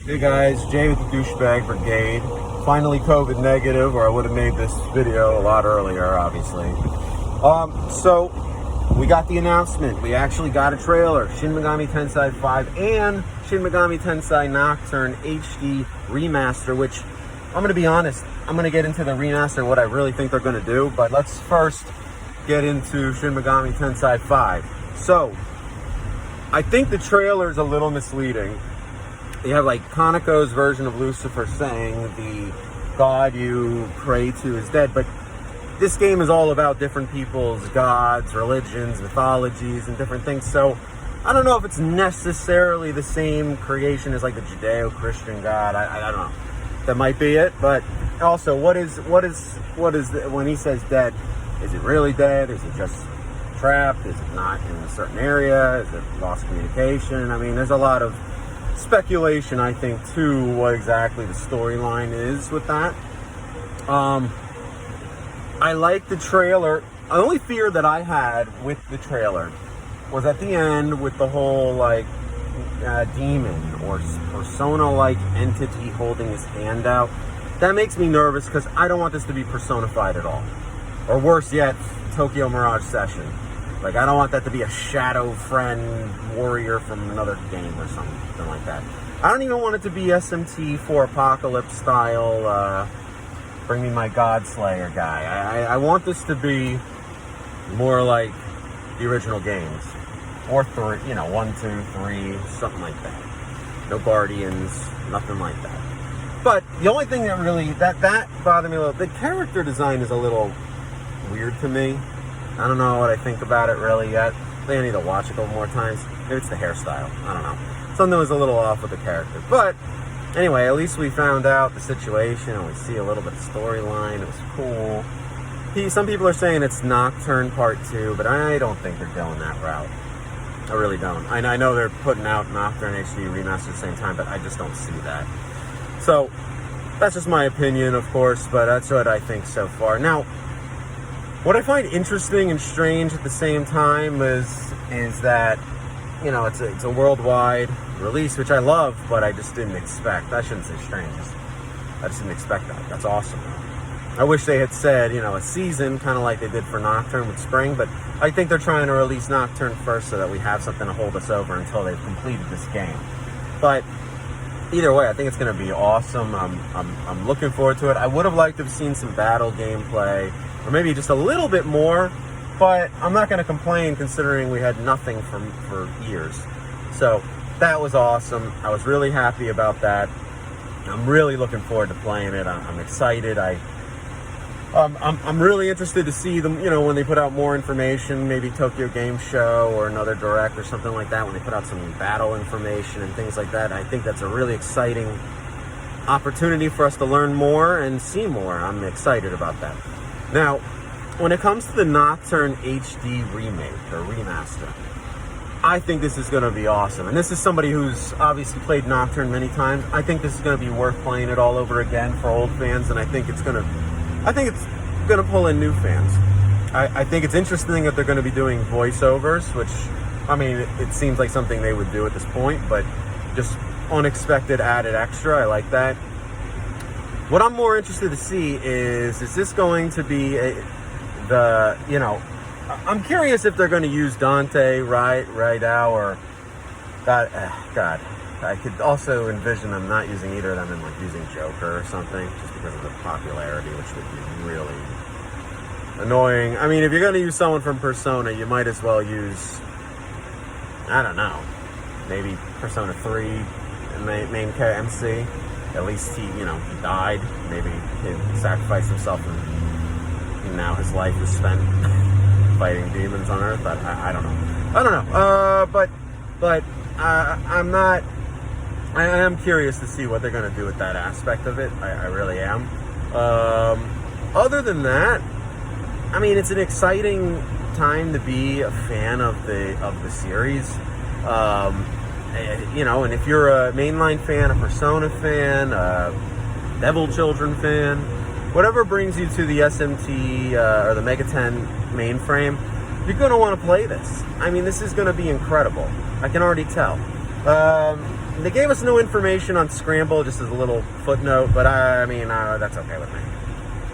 Hey guys, Jay with the Douchebag Brigade. Finally COVID negative, or I would have made this video a lot earlier, obviously. So, we got the announcement. We actually got a trailer. Shin Megami Tensei V and Shin Megami Tensei Nocturne HD Remaster, which, I'm going to be honest, I'm going to get into the remaster, what I really think they're going to do, but let's first get into Shin Megami Tensei V. So, I think the trailer is a little misleading. You have like Kaneko's version of Lucifer saying the god you pray to is dead, but this game is all about different people's gods, religions, mythologies, and different things. So I don't know if it's necessarily the same creation as like the Judeo-Christian god. I don't know. That might be it. But also, what is when he says dead? Is it really dead? Is it just trapped? Is it not in a certain area? Is it lost communication? I mean, there's a lot of speculation, I think, to what exactly the storyline is with that. I like the trailer. The only fear that I had with the trailer was at the end with the whole like demon or persona-like entity holding his hand out. That makes me nervous because I don't want this to be personified at all, or worse yet, Tokyo Mirage Session. Like, I don't want that to be a shadow friend warrior from another game or something like that. I don't even want it to be SMTV Apocalypse style, bring me my God Slayer guy. I want this to be more like the original games. Or 3, 1, 2, 3, something like that. No Guardians, nothing like that. But the only thing that really, that bothered me a little, the character design is a little weird to me. I don't know what I think about it really yet. I think I need to watch it a couple more times. Maybe it's the hairstyle. I don't know. Something was a little off with the character. But anyway, at least we found out the situation and we see a little bit of storyline. It was cool. Some people are saying it's Nocturne Part 2, but I don't think they're going that route. I really don't. I know they're putting out Nocturne HD Remastered at the same time, but I just don't see that. So, that's just my opinion, of course, but that's what I think so far. Now, what I find interesting and strange at the same time is that, it's a worldwide release, which I love, but I just didn't expect. I shouldn't say strange. I just didn't expect that. That's awesome. I wish they had said, a season, kind of like they did for Nocturne with Spring, but I think they're trying to release Nocturne first so that we have something to hold us over until they've completed this game. But either way, I think it's going to be awesome. I'm looking forward to it. I would have liked to have seen some battle gameplay, or maybe just a little bit more, but I'm not going to complain considering we had nothing for years. So that was awesome. I was really happy about that. I'm really looking forward to playing it. I'm excited. I'm really interested to see them, when they put out more information, maybe Tokyo Game Show or another Direct or something like that, when they put out some battle information and things like that. I think that's a really exciting opportunity for us to learn more and see more. I'm excited about that. Now, when it comes to the Nocturne HD remake or remaster, I think this is going to be awesome. And this is somebody who's obviously played Nocturne many times. I think this is going to be worth playing it all over again for old fans, and I think it's going to pull in new fans. I think it's interesting that they're going to be doing voiceovers, which, it seems like something they would do at this point, but just unexpected added extra. I like that. What I'm more interested to see is this going to be I'm curious if they're going to use Dante, Raidao, or God. I could also envision them not using either of them and like using Joker or something, just because of the popularity, which would be really annoying. If you're going to use someone from Persona, you might as well use, I don't know, maybe Persona 3 main character MC. At least he died. Maybe he sacrificed himself and now his life is spent fighting demons on Earth. But I don't know. But I am curious to see what they're going to do with that aspect of it. I really am. Other than that, it's an exciting time to be a fan of the series. And if you're a mainline fan, a Persona fan, a Devil Children fan, whatever brings you to the SMT or the Mega 10 mainframe, you're going to want to play this. This is going to be incredible. I can already tell. They gave us no information on Scramble, just as a little footnote, but I mean, that's okay with me.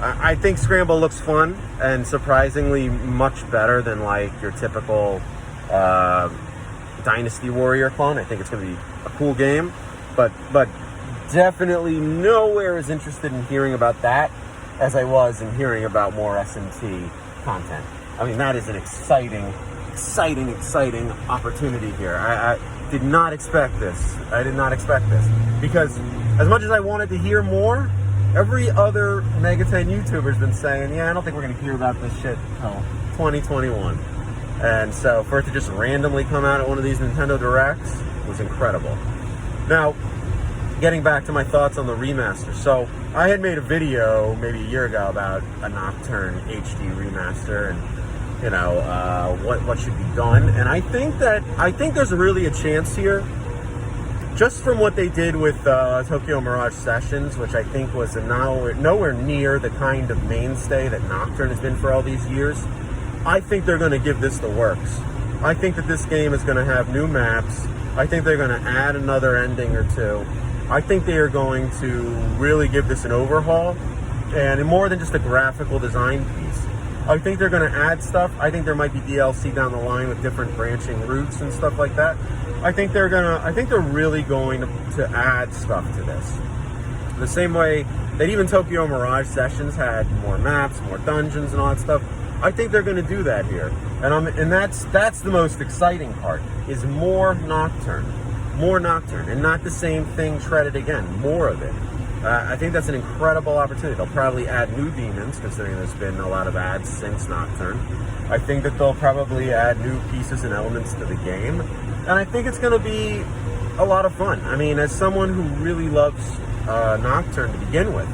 I think Scramble looks fun and surprisingly much better than like your typical Dynasty Warrior clone. I think it's going to be a cool game, but definitely nowhere as interested in hearing about that as I was in hearing about more SMT content. I mean, that is an exciting opportunity here. I did not expect this. I did not expect this because as much as I wanted to hear more, every other Mega 10 YouTuber's been saying, yeah, I don't think we're going to hear about this shit until 2021. And so for it to just randomly come out at one of these Nintendo Directs was incredible. Now, getting back to my thoughts on the remaster. So I had made a video maybe a year ago about a Nocturne HD remaster and, you know, what should be done. And I think there's really a chance here, just from what they did with Tokyo Mirage Sessions, which I think was nowhere near the kind of mainstay that Nocturne has been for all these years. I think they're going to give this the works. I think that this game is going to have new maps. I think they're going to add another ending or two. I think they are going to really give this an overhaul, and more than just a graphical design piece. I think they're going to add stuff. I think there might be DLC down the line with different branching routes and stuff like that. I think they're really going to add stuff to this. The same way that even Tokyo Mirage Sessions had more maps, more dungeons and all that stuff. I think they're going to do that here. And that's the most exciting part, is more Nocturne, and not the same thing shredded again, more of it. I think that's an incredible opportunity. They'll probably add new demons, considering there's been a lot of ads since Nocturne. I think that they'll probably add new pieces and elements to the game. And I think it's going to be a lot of fun. I mean, as someone who really loves Nocturne to begin with,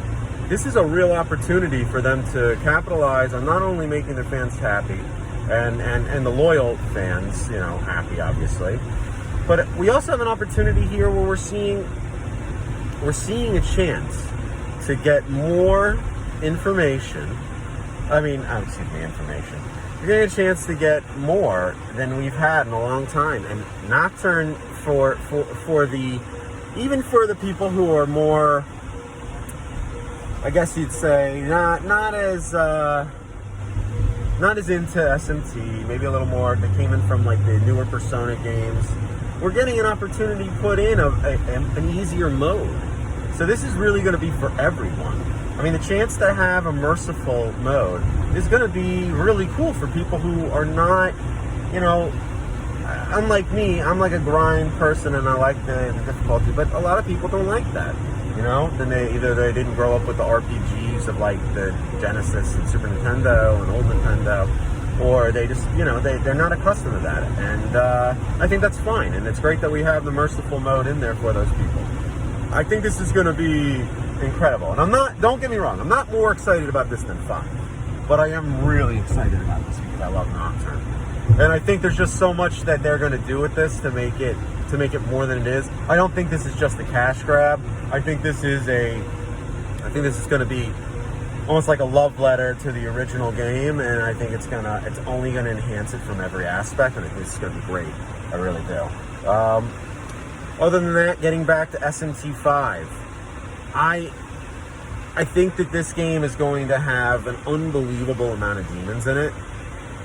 this is a real opportunity for them to capitalize on not only making their fans happy, and the loyal fans, you know, happy, obviously, but we also have an opportunity here where we're seeing a chance to get more information. Information. We're getting a chance to get more than we've had in a long time. And Nocturne, for the people who are more, I guess you'd say, not as into SMT, maybe a little more, that came in from like the newer Persona games. We're getting an opportunity to put in an easier mode. So this is really going to be for everyone. I mean, the chance to have a merciful mode is going to be really cool for people who are not, you know, unlike me, I'm like a grind person and I like the difficulty, but a lot of people don't like that, you know? Then they didn't grow up with the RPGs of like the Genesis and Super Nintendo and old Nintendo, or they just, you know, they're not accustomed to that. And I think that's fine, and it's great that we have the merciful mode in there for those people. I think this is going to be incredible. And don't get me wrong, I'm not more excited about this than 5. But I am really excited about this because I love Nocturne. And I think there's just so much that they're going to do with this to make it more than it is. I don't think this is just a cash grab. I think this is going to be almost like a love letter to the original game, and I think it's only going to enhance it from every aspect, and I think this is going to be great. I really do. Other than that, getting back to SMT5, I think that this game is going to have an unbelievable amount of demons in it.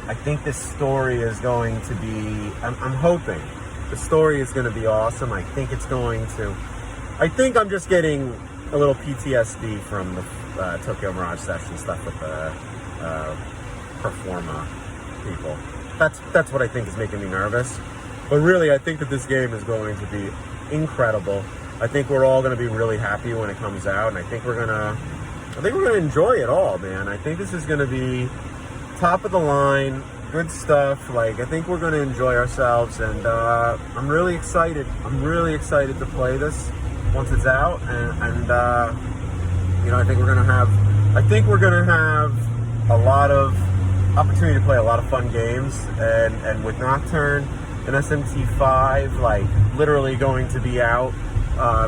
I think this story is going to be, I'm hoping the story is going to be awesome. I think I'm just getting a little PTSD from the Tokyo Mirage Session stuff with the Performa people. That's what I think is making me nervous. But really, I think that this game is going to be incredible. I think we're all going to be really happy when it comes out, and I think we're gonna enjoy it all, man. I think this is going to be top of the line, good stuff. Like, I think we're going to enjoy ourselves, and I'm really excited. I'm really excited to play this once it's out, and you know, I think we're going to have a lot of opportunity to play a lot of fun games, and with Nocturne and SMT5, like, literally going to be out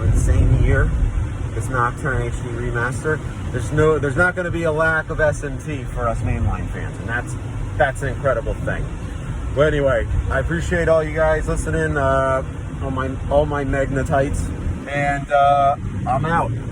in the same year, this Nocturne HD Remaster, there's not going to be a lack of SMT for us mainline fans, and that's an incredible thing. But anyway, I appreciate all you guys listening. all my magnetites, and I'm out.